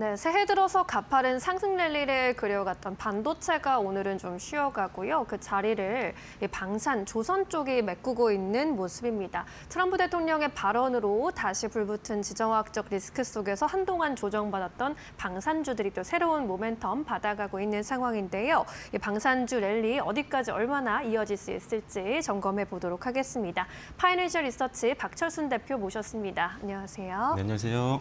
네, 새해 들어서 가파른 상승 랠리를 그려갔던 반도체가 오늘은 좀 쉬어가고요. 그 자리를 이 방산, 조선 쪽이 메꾸고 있는 모습입니다. 트럼프 대통령의 발언으로 다시 불붙은 지정학적 리스크 속에서 한동안 조정받았던 방산주들이 또 새로운 모멘텀 받아가고 있는 상황인데요. 이 방산주 랠리 어디까지 얼마나 이어질 수 있을지 점검해 보도록 하겠습니다. 파이낸셜 리서치 박철순 대표 모셨습니다. 안녕하세요. 네, 안녕하세요.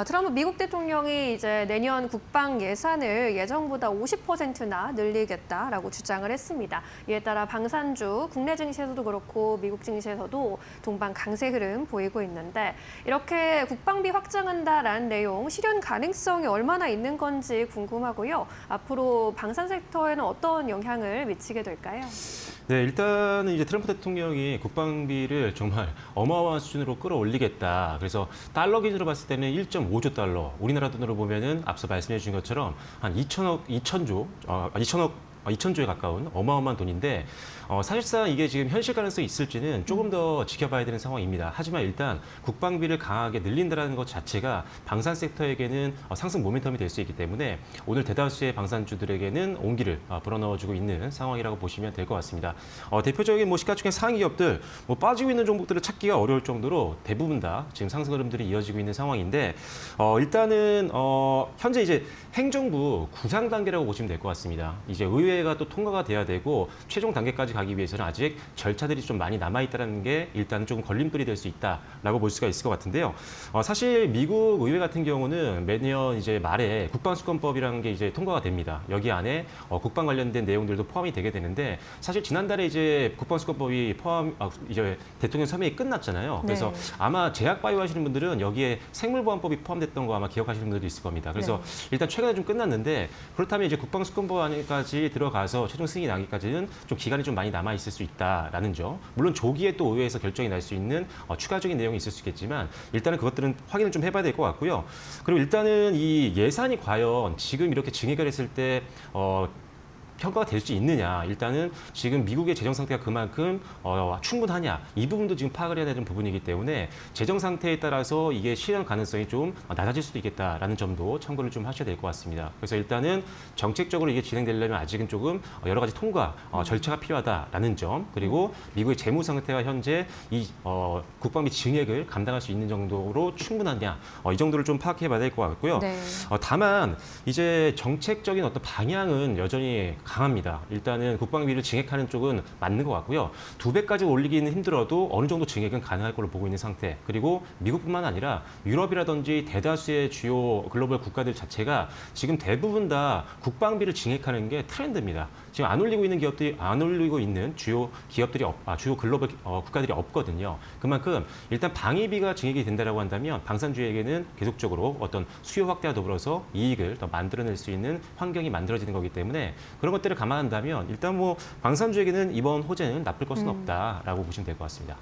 트럼프 미국 대통령이 이제 내년 국방 예산을 예정보다 50%나 늘리겠다라고 주장을 했습니다. 이에 따라 방산주, 국내 증시에서도 그렇고 미국 증시에서도 동반 강세 흐름 보이고 있는데 이렇게 국방비 확장한다라는 내용 실현 가능성이 얼마나 있는 건지 궁금하고요. 앞으로 방산 섹터에는 어떤 영향을 미치게 될까요? 네, 일단은 이제 트럼프 대통령이 국방비를 정말 어마어마한 수준으로 끌어올리겠다. 그래서 달러 기준으로 봤을 때는 1.5조 달러, 우리나라 돈으로 보면은 앞서 말씀해 주신 것처럼 한 2천조에 가까운 어마어마한 돈인데 사실상 이게 지금 현실 가능성이 있을지는 조금 더 지켜봐야 되는 상황입니다. 하지만 일단 국방비를 강하게 늘린다는 것 자체가 방산 섹터에게는 상승 모멘텀이 될 수 있기 때문에 오늘 대다수의 방산주들에게는 온기를 불어넣어주고 있는 상황이라고 보시면 될 것 같습니다. 대표적인 시가총액 상위 기업들 빠지고 있는 종목들을 찾기가 어려울 정도로 대부분 다 지금 상승 흐름들이 이어지고 있는 상황인데 일단은 현재 이제 행정부 구상 단계라고 보시면 될 것 같습니다. 이제 의회가 또 통과가 돼야 되고 최종 단계까지 가기 위해서는 아직 절차들이 좀 많이 남아있다는 게 일단 조금 걸림돌이 될 수 있다라고 볼 수가 있을 것 같은데요. 사실 미국 의회 같은 경우는 매년 이제 말에 국방수권법이라는 게 이제 통과가 됩니다. 여기 안에 국방 관련된 내용들도 포함이 되게 되는데 사실 지난달에 이제 국방수권법이 이제 대통령 서명이 끝났잖아요. 그래서 네. 아마 제약바이오 하시는 분들은 여기에 생물보안법이 포함됐던 거 아마 기억하시는 분들도 있을 겁니다. 그래서 일단 최근에 좀 끝났는데 그렇다면 이제 국방수권법 안까지 들어가서 최종 승인이 나기까지는 좀 기간이 좀 많이 남아 있을 수 있다라는 점. 물론 조기에 또 의회에서 결정이 날 수 있는 추가적인 내용이 있을 수 있겠지만 일단은 그것들은 확인을 좀 해봐야 될 것 같고요. 그리고 일단은 이 예산이 과연 지금 이렇게 증액을 했을 때 평가가 될 수 있느냐. 일단은 지금 미국의 재정 상태가 그만큼 충분하냐. 이 부분도 지금 파악을 해야 되는 부분이기 때문에 재정 상태에 따라서 이게 실현 가능성이 좀 낮아질 수도 있겠다라는 점도 참고를 좀 하셔야 될 것 같습니다. 그래서 일단은 정책적으로 이게 진행되려면 아직은 조금 여러 가지 통과 절차가 필요하다라는 점, 그리고 미국의 재무 상태가 현재 이 국방비 증액을 감당할 수 있는 정도로 충분하냐. 이 정도를 좀 파악해 봐야 될 것 같고요. 네. 다만 이제 정책적인 어떤 방향은 여전히 강합니다. 일단은 국방비를 증액하는 쪽은 맞는 것 같고요. 2배까지 올리기는 힘들어도 어느 정도 증액은 가능할 걸로 보고 있는 상태. 그리고 미국뿐만 아니라 유럽이라든지 대다수의 주요 글로벌 국가들 자체가 지금 대부분 다 국방비를 증액하는 게 트렌드입니다. 지금 안 올리고 있는 주요 기업들이 주요 글로벌 국가들이 없거든요. 그만큼 일단 방위비가 증액이 된다라고 한다면 방산주에게는 계속적으로 어떤 수요 확대와 더불어서 이익을 더 만들어낼 수 있는 환경이 만들어지는 거기 때문에 그런 것들을 감안한다면 일단 방산주에게는 이번 호재는 나쁠 것은 없다라고 보시면 될 것 같습니다.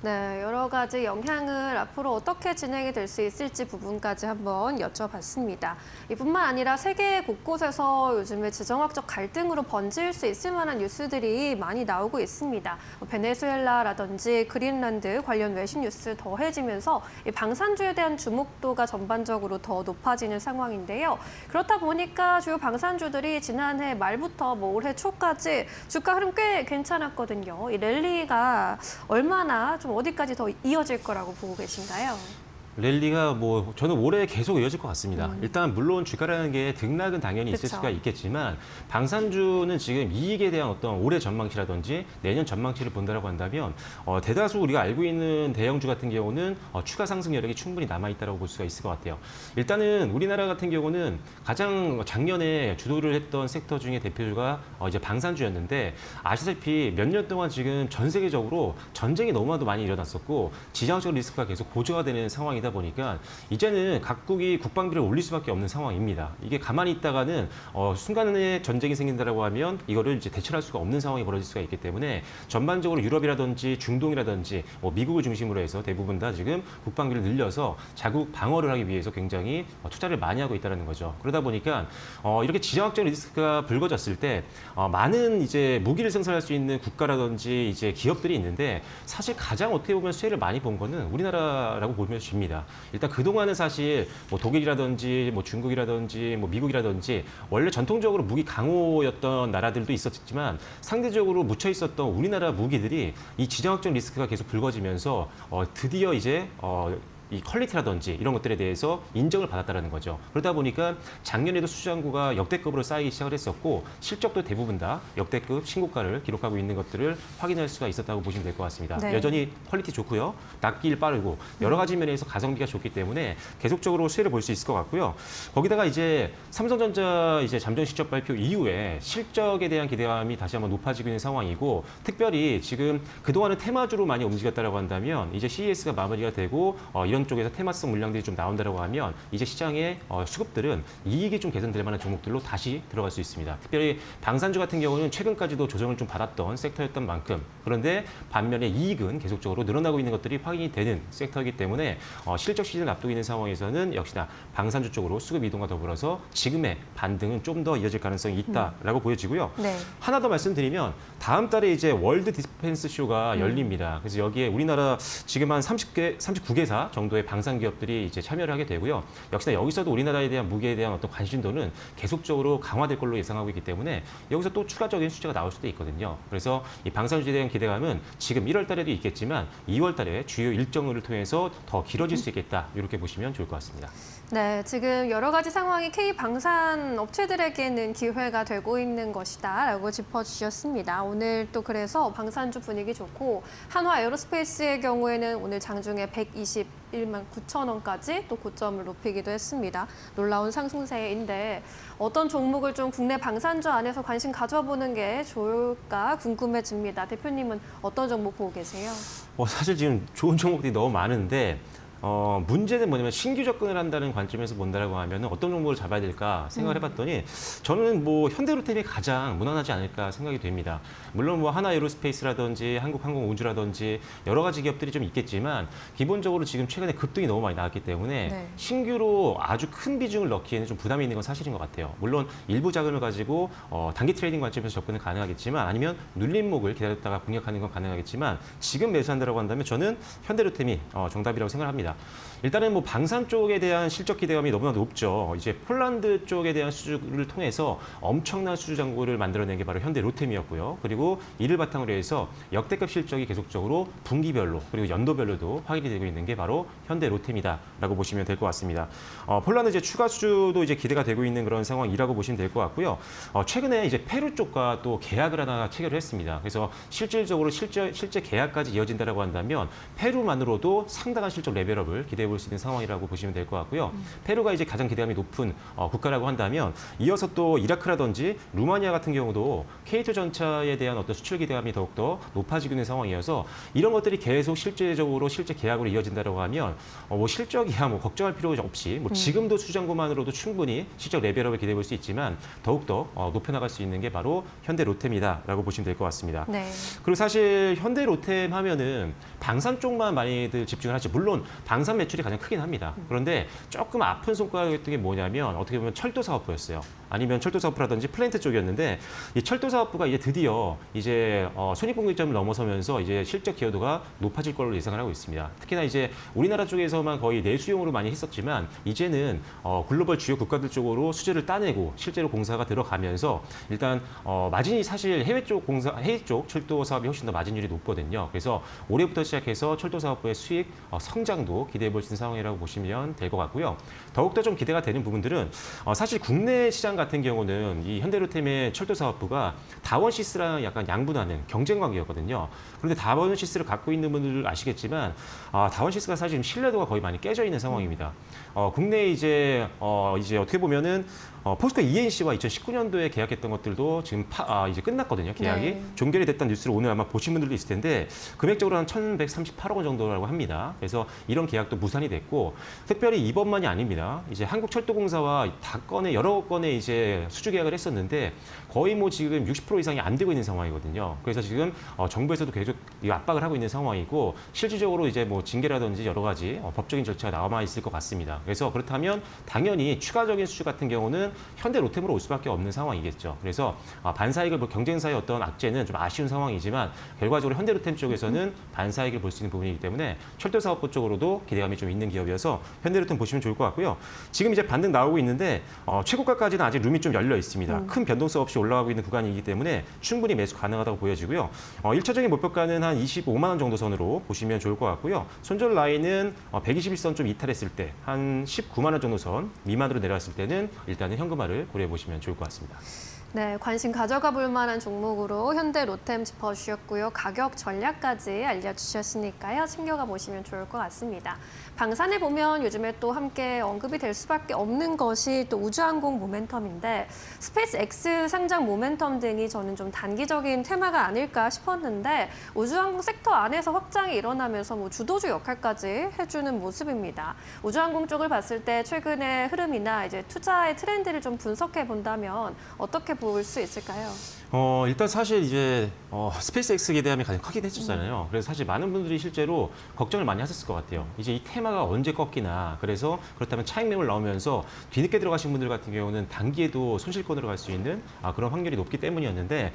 네, 여러 가지 영향을 앞으로 어떻게 진행이 될 수 있을지 부분까지 한번 여쭤봤습니다. 이뿐만 아니라 세계 곳곳에서 요즘에 지정학적 갈등으로 번질 수 있을 만한 뉴스들이 많이 나오고 있습니다. 베네수엘라라든지 그린란드 관련 외신 뉴스 더해지면서 이 방산주에 대한 주목도가 전반적으로 더 높아지는 상황인데요. 그렇다 보니까 주요 방산주들이 지난해 말부터 올해 초까지 주가 흐름 꽤 괜찮았거든요. 이 랠리가 얼마나 좀 어디까지 더 이어질 거라고 보고 계신가요? 랠리가 저는 올해 계속 이어질 것 같습니다. 일단 물론 주가라는 게 등락은 당연히 있을 그쵸. 수가 있겠지만 방산주는 지금 이익에 대한 어떤 올해 전망치라든지 내년 전망치를 본다라고 한다면 대다수 우리가 알고 있는 대형주 같은 경우는 추가 상승 여력이 충분히 남아있다고 볼 수가 있을 것 같아요. 일단은 우리나라 같은 경우는 가장 작년에 주도를 했던 섹터 중에 대표주가 이제 방산주였는데 아시다시피 몇 년 동안 지금 전 세계적으로 전쟁이 너무나도 많이 일어났었고 지정학적 리스크가 계속 고조가 되는 상황이다 보니까 이제는 각국이 국방비를 올릴 수밖에 없는 상황입니다. 이게 가만히 있다가는 순간에 전쟁이 생긴다라고 하면 이거를 이제 대처할 수가 없는 상황이 벌어질 수가 있기 때문에 전반적으로 유럽이라든지 중동이라든지 미국을 중심으로 해서 대부분 다 지금 국방비를 늘려서 자국 방어를 하기 위해서 굉장히 투자를 많이 하고 있다는 거죠. 그러다 보니까 이렇게 지정학적 리스크가 불거졌을 때 많은 이제 무기를 생산할 수 있는 국가라든지 이제 기업들이 있는데 사실 가장 어떻게 보면 수혜를 많이 본 거는 우리나라라고 보면 됩니다. 있습니다. 일단 그동안은 사실 뭐 독일이라든지 뭐 중국이라든지 뭐 미국이라든지 원래 전통적으로 무기 강호였던 나라들도 있었지만 상대적으로 묻혀 있었던 우리나라 무기들이 이 지정학적 리스크가 계속 불거지면서 드디어 이제 이 퀄리티라든지 이런 것들에 대해서 인정을 받았다는 거죠. 그러다 보니까 작년에도 수주잔고가 역대급으로 쌓이기 시작을 했었고 실적도 대부분 다 역대급 신고가를 기록하고 있는 것들을 확인할 수가 있었다고 보시면 될 것 같습니다. 네. 여전히 퀄리티 좋고요. 납기일 빠르고 여러 가지 면에서 가성비가 좋기 때문에 계속적으로 수혜를 볼 수 있을 것 같고요. 거기다가 이제 삼성전자 이제 잠정 실적 발표 이후에 실적에 대한 기대감이 다시 한번 높아지고 있는 상황이고 특별히 지금 그동안은 테마주로 많이 움직였다라고 한다면 이제 CES가 마무리가 되고 이런 쪽에서 테마성 물량들이 좀 나온다라고 하면 이제 시장의 수급들은 이익이 좀 개선될 만한 종목들로 다시 들어갈 수 있습니다. 특별히 방산주 같은 경우는 최근까지도 조정을 좀 받았던 섹터였던 만큼 그런데 반면에 이익은 계속적으로 늘어나고 있는 것들이 확인이 되는 섹터이기 때문에 실적 시즌 앞두고 있는 상황에서는 역시나 방산주 쪽으로 수급 이동과 더불어서 지금의 반등은 좀 더 이어질 가능성이 있다라고 보여지고요. 네. 하나 더 말씀드리면 다음 달에 이제 월드 디펜스 쇼가 열립니다. 그래서 여기에 우리나라 지금 한 39개사 정도의 방산 기업들이 이제 참여를 하게 되고요. 역시나 여기서도 우리나라에 대한 무기에 대한 어떤 관심도는 계속적으로 강화될 걸로 예상하고 있기 때문에 여기서 또 추가적인 수치가 나올 수도 있거든요. 그래서 이 방산주에 대한 기대감은 지금 1월 달에도 있겠지만 2월 달에 주요 일정을 통해서 더 길어질 수 있겠다. 이렇게 보시면 좋을 것 같습니다. 네, 지금 여러 가지 상황이 K방산 업체들에게는 기회가 되고 있는 것이다라고 짚어주셨습니다. 오늘 또 그래서 방산주 분위기 좋고 한화 에어로스페이스의 경우에는 오늘 장중에 121만 9천 원까지 또 고점을 높이기도 했습니다. 놀라운 상승세인데 어떤 종목을 좀 국내 방산주 안에서 관심 가져보는 게 좋을까 궁금해집니다. 대표님은 어떤 종목 보고 계세요? 사실 지금 좋은 종목들이 너무 많은데 문제는 뭐냐면 신규 접근을 한다는 관점에서 본다라고 하면 어떤 종목을 잡아야 될까 생각을 해봤더니 저는 뭐 현대로템이 가장 무난하지 않을까 생각이 됩니다. 물론 뭐 하나에어로스페이스라든지 한국항공우주라든지 여러 가지 기업들이 좀 있겠지만 기본적으로 지금 최근에 급등이 너무 많이 나왔기 때문에 네. 신규로 아주 큰 비중을 넣기에는 좀 부담이 있는 건 사실인 것 같아요. 물론 일부 자금을 가지고 단기 트레이딩 관점에서 접근은 가능하겠지만 아니면 눌림목을 기다렸다가 공략하는 건 가능하겠지만 지금 매수한다라고 한다면 저는 현대로템이 정답이라고 생각을 합니다. 일단은 뭐 방산 쪽에 대한 실적 기대감이 너무나 높죠. 이제 폴란드 쪽에 대한 수주를 통해서 엄청난 수주 잔고를 만들어낸 게 바로 현대로템이었고요. 그리고 이를 바탕으로 해서 역대급 실적이 계속적으로 분기별로 그리고 연도별로도 확인이 되고 있는 게 바로 현대로템이다라고 보시면 될 것 같습니다. 폴란드 이제 추가 수주도 이제 기대가 되고 있는 그런 상황이라고 보시면 될 것 같고요. 최근에 이제 페루 쪽과 또 계약을 하나 체결을 했습니다. 그래서 실질적으로 실제 계약까지 이어진다라고 한다면 페루만으로도 상당한 실적 레벨업을 기대해 볼 수 있는 상황이라고 보시면 될 것 같고요. 페루가 이제 가장 기대감이 높은 국가라고 한다면 이어서 또 이라크라든지 루마니아 같은 경우도 K2 전차에 대한 어떤 수출 기대감이 더욱더 높아지고 있는 상황이어서 이런 것들이 계속 실제적으로 실제 계약으로 이어진다라고 하면 뭐 실적이야 뭐 걱정할 필요 없이 뭐 지금도 수장고만으로도 충분히 실적 레벨업을 기대해 볼 수 있지만 더욱더 높여나갈 수 있는 게 바로 현대로템이다라고 보시면 될 것 같습니다. 네. 그리고 사실 현대로템 하면은 방산 쪽만 많이들 집중을 하죠. 물론 방산 매출이 가장 크긴 합니다. 그런데 조금 아픈 손가락이었던 게 뭐냐면 어떻게 보면 철도 사업부였어요. 아니면 철도 사업부라든지 플랜트 쪽이었는데 이 철도 사업부가 이제 드디어 이제 손익분기점을 넘어서면서 이제 실적 기여도가 높아질 걸로 예상을 하고 있습니다. 특히나 이제 우리나라 쪽에서만 거의 내수용으로 많이 했었지만 이제는 글로벌 주요 국가들 쪽으로 수주를 따내고 실제로 공사가 들어가면서 일단 마진이 사실 해외 쪽 철도 사업이 훨씬 더 마진율이 높거든요. 그래서 올해부터 시작해서 철도 사업부의 수익 성장도 기대해 볼 수 있는 상황이라고 보시면 될 것 같고요. 더욱더 좀 기대가 되는 부분들은 사실 국내 시장 같은 경우는 이 현대로템의 철도 사업부가 다원시스랑 약간 양분하는 경쟁 관계였거든요. 그런데 다원시스를 갖고 있는 분들 아시겠지만 다원시스가 사실 신뢰도가 거의 많이 깨져 있는 상황입니다. 국내에 이제 어떻게 보면은 포스코 ENC와 2019년도에 계약했던 것들도 지금 이제 끝났거든요. 계약이 네. 종결이 됐다는 뉴스를 오늘 아마 보신 분들도 있을 텐데 금액적으로 한 1,138억 원 정도라고 합니다. 그래서 이런 계약도 무산이 됐고 특별히 이번만이 아닙니다. 이제 한국철도공사와 여러 건의 이제 수주 계약을 했었는데 거의 뭐 지금 60% 이상이 안 되고 있는 상황이거든요. 그래서 지금 정부에서도 계속 이 압박을 하고 있는 상황이고 실질적으로 이제 뭐 징계라든지 여러 가지 법적인 절차가 남아 있을 것 같습니다. 그래서 그렇다면 당연히 추가적인 수주 같은 경우는 현대 로템으로 올 수밖에 없는 상황이겠죠. 그래서 반사이익을 뭐 경쟁사의 어떤 악재는 좀 아쉬운 상황이지만 결과적으로 현대 로템 쪽에서는 반사이익을 볼 수 있는 부분이기 때문에 철도사업부 쪽으로도 기대감이 좀 있는 기업이어서 현대 로템 보시면 좋을 것 같고요. 지금 이제 반등 나오고 있는데 최고가까지는 아직 룸이 좀 열려 있습니다. 큰 변동성 없이 올라가고 있는 구간이기 때문에 충분히 매수 가능하다고 보여지고요. 1차적인 목표가는 한 25만 원 정도 선으로 보시면 좋을 것 같고요. 손절 라인은 121선 좀 이탈했을 때 한 19만 원 정도 선 미만으로 내려왔을 때는 일단은 현금화를 고려해 보시면 좋을 것 같습니다. 네, 관심 가져가 볼 만한 종목으로 현대 로템 짚어주셨고요. 가격 전략까지 알려주셨으니까요. 챙겨가 보시면 좋을 것 같습니다. 방산을 보면 요즘에 또 함께 언급이 될 수밖에 없는 것이 또 우주항공 모멘텀인데 스페이스 X 상장 모멘텀 등이 저는 좀 단기적인 테마가 아닐까 싶었는데 우주항공 섹터 안에서 확장이 일어나면서 뭐 주도주 역할까지 해주는 모습입니다. 우주항공 쪽을 봤을 때 최근의 흐름이나 이제 투자의 트렌드를 좀 분석해 본다면 어떻게 볼 수 있을까요? 일단 사실 이제 스페이스X 기대감이 가장 크긴 했었잖아요. 그래서 사실 많은 분들이 실제로 걱정을 많이 하셨을 것 같아요. 이제 이 테마가 언제 꺾이나. 그래서 그렇다면 차익 매물 나오면서 뒤늦게 들어가신 분들 같은 경우는 단기에도 손실권으로 갈 수 있는 그런 확률이 높기 때문이었는데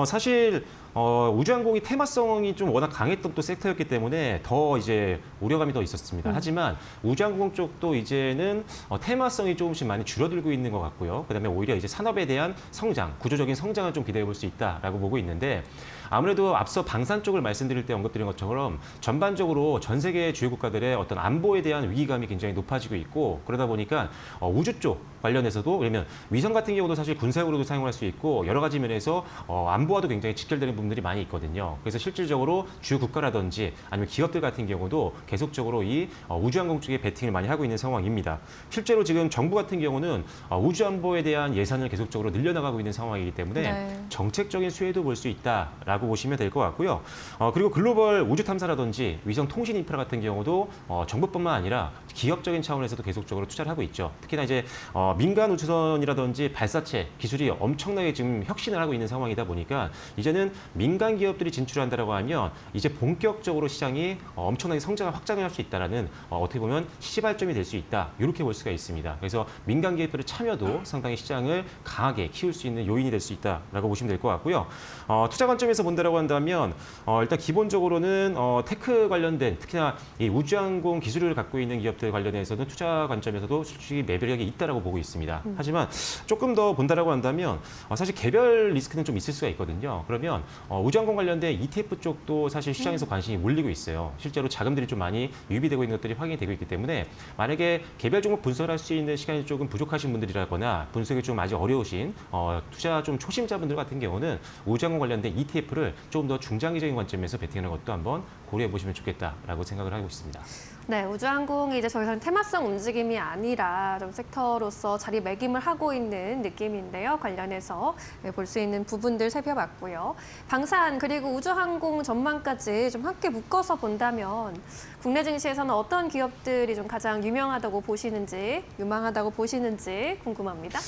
사실 우주항공이 테마성이 좀 워낙 강했던 또 섹터였기 때문에 더 이제 우려감이 더 있었습니다. 하지만 우주항공 쪽도 이제는 테마성이 조금씩 많이 줄어들고 있는 것 같고요. 그다음에 오히려 이제 산업에 대한 성장, 구조적인 성장을 좀 기대해 볼 수 있다라고 보고 있는데 아무래도 앞서 방산 쪽을 말씀드릴 때 언급드린 것처럼 전반적으로 전 세계 주요 국가들의 어떤 안보에 대한 위기감이 굉장히 높아지고 있고 그러다 보니까 우주 쪽 관련해서도 그러면 위성 같은 경우도 사실 군사용으로도 사용할 수 있고 여러 가지 면에서 안보와도 굉장히 직결되는 부분들이 많이 있거든요. 그래서 실질적으로 주요 국가라든지 아니면 기업들 같은 경우도 계속적으로 이 우주항공 쪽에 베팅을 많이 하고 있는 상황입니다. 실제로 지금 정부 같은 경우는 우주안보에 대한 예산을 계속적으로 늘려나가고 있는 상황이기 때문에 네. 정책적인 수혜도 볼 수 있다라고 보시면 될 것 같고요. 그리고 글로벌 우주 탐사라든지 위성 통신 인프라 같은 경우도 정부뿐만 아니라 기업적인 차원에서도 계속적으로 투자를 하고 있죠. 특히나 이제 민간 우주선이라든지 발사체 기술이 엄청나게 지금 혁신을 하고 있는 상황이다 보니까 이제는 민간 기업들이 진출한다라고 하면 이제 본격적으로 시장이 엄청나게 성장을 확장할 수 있다라는 어떻게 보면 시발점이 될 수 있다. 이렇게 볼 수가 있습니다. 그래서 민간 기업들의 참여도 상당히 시장을 강하게 키울 수 있는 요인이 될 수 있다라고 보시면 될 것 같고요. 투자 관점에서 본다라고 한다면 일단 기본적으로는 테크 관련된 특히나 이 우주항공 기술을 갖고 있는 기업들 관련해서는 투자 관점에서도 솔직히 매력이 있다라고 보고 있습니다. 하지만 조금 더 본다라고 한다면 사실 개별 리스크는 좀 있을 수가 있거든요. 그러면 우주항공 관련된 ETF 쪽도 사실 시장에서 관심이 몰리고 있어요. 실제로 자금들이 좀 많이 유입되고 있는 것들이 확인이 되고 있기 때문에 만약에 개별 종목 분석할 수 있는 시간이 조금 부족하신 분들이라거나 분석이 좀 아직 어려우신 투자 좀 초심자분들 같은 경우는 우주항공 관련된 ETF를 조금 더 중장기적인 관점에서 베팅하는 것도 한번 고려해 보시면 좋겠다라고 생각을 하고 있습니다. 네, 우주항공이 이제 더 이상 테마성 움직임이 아니라 좀 섹터로서 자리매김을 하고 있는 느낌인데요. 관련해서 볼 수 있는 부분들 살펴봤고요. 방산 그리고 우주항공 전망까지 좀 함께 묶어서 본다면 국내 증시에서는 어떤 기업들이 좀 가장 유명하다고 보시는지, 유망하다고 보시는지 궁금합니다.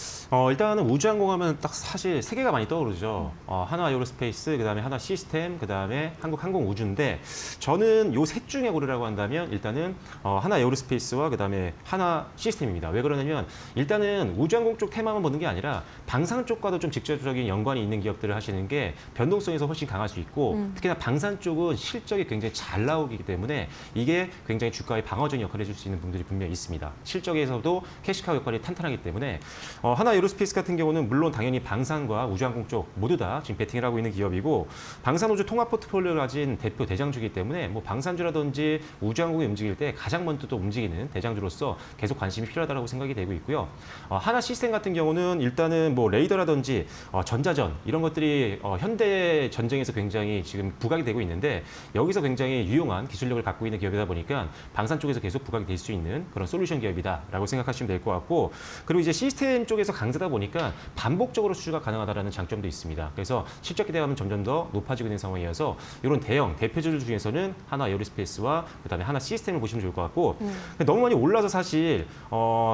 일단은 우주항공 하면 딱 사실 세 개가 많이 떠오르죠. 하나 에어로스페이스, 그다음에 하나 시스템, 그다음에 한국항공우주인데 저는 요 셋 중에 고르라고 한다면 일단은 하나 에어로스페이스와 그다음에 하나 시스템입니다. 왜 그러냐면 일단은 우주항공 쪽 테마만 보는 게 아니라 방산 쪽과도 좀 직접적인 연관이 있는 기업들을 하시는 게 변동성에서 훨씬 강할 수 있고 특히나 방산 쪽은 실적이 굉장히 잘 나오기 때문에 이게 굉장히 주가의 방어적인 역할을 해줄 수 있는 부분들이 분명히 있습니다. 실적에서도 캐시카우 역할이 탄탄하기 때문에 하나 에어로스페이스 같은 경우는 물론 당연히 방산과 우주항공 쪽 모두 다 지금 베팅을 하고 있는 기업이고 방산우주 통합 포트폴리오를 가진 대표 대장주이기 때문에 뭐 방산주라든지 우주항공이 움직일 때 가장 먼저 또 움직이는 대장주로서 계속 관심이 필요하다고 생각이 되고 있고요. 하나 시스템 같은 경우는 일단은 뭐 레이더라든지 전자전 이런 것들이 현대 전쟁에서 굉장히 지금 부각이 되고 있는데 여기서 굉장히 유용한 기술력을 갖고 있는 기업이다 보니까 방산 쪽에서 계속 부각이 될 수 있는 그런 솔루션 기업이다라고 생각하시면 될 것 같고 그리고 이제 시스템 쪽에서 강세다 보니까 반복적으로 수주가 가능하다는 장점도 있습니다. 그래서 실적 기대감은 점점 더 높아지고 있는 상황이어서 이런 대형 대표주들 중에서는 하나 에어로스페이스와 그다음에 하나 시스템을 보시면 보시면 좋을 것 같고 너무 많이 올라서 사실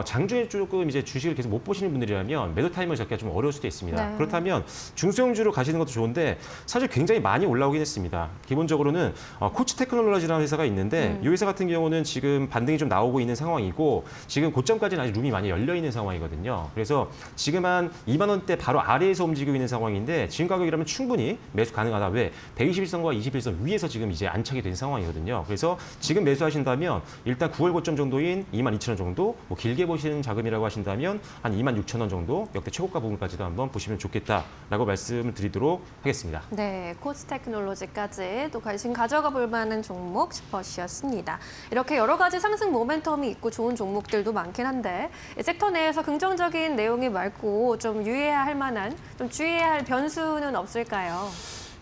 장중에 조금 이제 주식을 계속 못 보시는 분들이라면 매도 타이밍을 잡기가 좀 어려울 수도 있습니다. 네. 그렇다면 중소형주로 가시는 것도 좋은데 사실 굉장히 많이 올라오긴 했습니다. 기본적으로는 코치 테크놀로지라는 회사가 있는데 이 회사 같은 경우는 지금 반등이 좀 나오고 있는 상황이고 지금 고점까지는 아직 룸이 많이 열려 있는 상황이거든요. 그래서 지금 한 2만 원대 바로 아래에서 움직이고 있는 상황인데 지금 가격이라면 충분히 매수 가능하다. 왜? 121선과 21선 위에서 지금 이제 안착이 된 상황이거든요. 그래서 지금 매수하신다면 일단 9월 고점 정도인 22,000원 정도, 뭐 길게 보시는 자금이라고 하신다면 한 26,000원 정도 역대 최고가 부분까지도 한번 보시면 좋겠다라고 말씀을 드리도록 하겠습니다. 네, 코치 테크놀로지까지 또 관심 가져가 볼 만한 종목 슈퍼시였습니다. 이렇게 여러 가지 상승 모멘텀이 있고 좋은 종목들도 많긴 한데 이 섹터 내에서 긍정적인 내용이 많고 좀 유의해야 할 만한, 좀 주의해야 할 변수는 없을까요?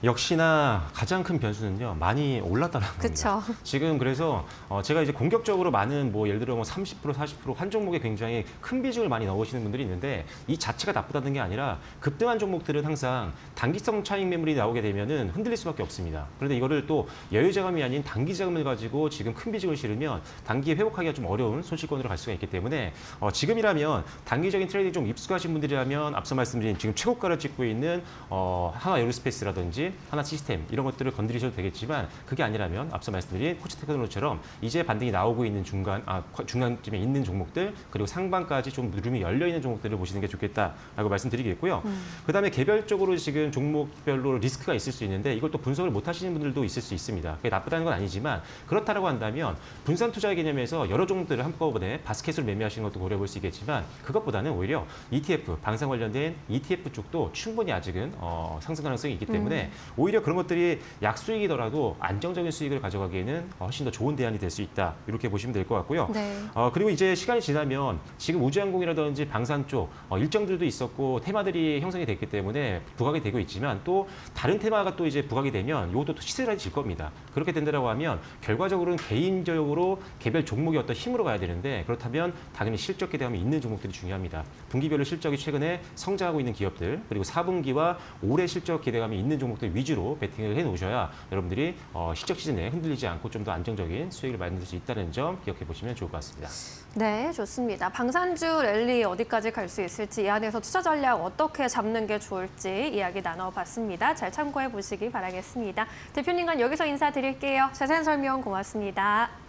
역시나 가장 큰 변수는요, 많이 올랐다는 겁니다. 그쵸. 지금 그래서 제가 이제 공격적으로 많은 뭐 예를 들어 뭐 30%, 40%한 종목에 굉장히 큰 비중을 많이 넣으시는 분들이 있는데 이 자체가 나쁘다는 게 아니라 급등한 종목들은 항상 단기성 차익 매물이 나오게 되면은 흔들릴 수밖에 없습니다. 그런데 이거를 또 여유 자금이 아닌 단기 자금을 가지고 지금 큰 비중을 실으면 단기에 회복하기가 좀 어려운 손실권으로 갈 수가 있기 때문에 지금이라면 단기적인 트레이딩 좀 익숙하신 분들이라면 앞서 말씀드린 지금 최고가를 찍고 있는 하나 에어로스페이스라든지 하나 시스템 이런 것들을 건드리셔도 되겠지만 그게 아니라면 앞서 말씀드린 코치 테크놀로지처럼 이제 반등이 나오고 있는 중간쯤에 있는 종목들 그리고 상반까지 좀 룸이 열려 있는 종목들을 보시는 게 좋겠다라고 말씀드리겠고요. 그다음에 개별적으로 지금 종목별로 리스크가 있을 수 있는데 이걸 또 분석을 못 하시는 분들도 있을 수 있습니다. 그게 나쁘다는 건 아니지만 그렇다라고 한다면 분산 투자의 개념에서 여러 종목들을 한꺼번에 바스켓으로 매매하시는 것도 고려해 볼 수 있겠지만 그것보다는 오히려 ETF 방산 관련된 ETF 쪽도 충분히 아직은 상승 가능성이 있기 때문에 오히려 그런 것들이 약수익이더라도 안정적인 수익을 가져가기에는 훨씬 더 좋은 대안이 될 수 있다. 이렇게 보시면 될 것 같고요. 네. 그리고 이제 시간이 지나면 지금 우주항공이라든지 방산 쪽 일정들도 있었고 테마들이 형성이 됐기 때문에 부각이 되고 있지만 또 다른 테마가 또 이제 부각이 되면 이것도 또 시세라질 겁니다. 그렇게 된다고 하면 결과적으로는 개인적으로 개별 종목의 어떤 힘으로 가야 되는데 그렇다면 당연히 실적 기대감이 있는 종목들이 중요합니다. 분기별로 실적이 최근에 성장하고 있는 기업들 그리고 4분기와 올해 실적 기대감이 있는 종목들 위주로 베팅을 해놓으셔야 여러분들이 실적 시즌에 흔들리지 않고 좀 더 안정적인 수익을 만들 수 있다는 점 기억해 보시면 좋을 것 같습니다. 네, 좋습니다. 방산주 랠리 어디까지 갈 수 있을지 이 안에서 투자 전략 어떻게 잡는 게 좋을지 이야기 나눠봤습니다. 잘 참고해 보시기 바라겠습니다. 대표님과 여기서 인사드릴게요. 자세한 설명 고맙습니다.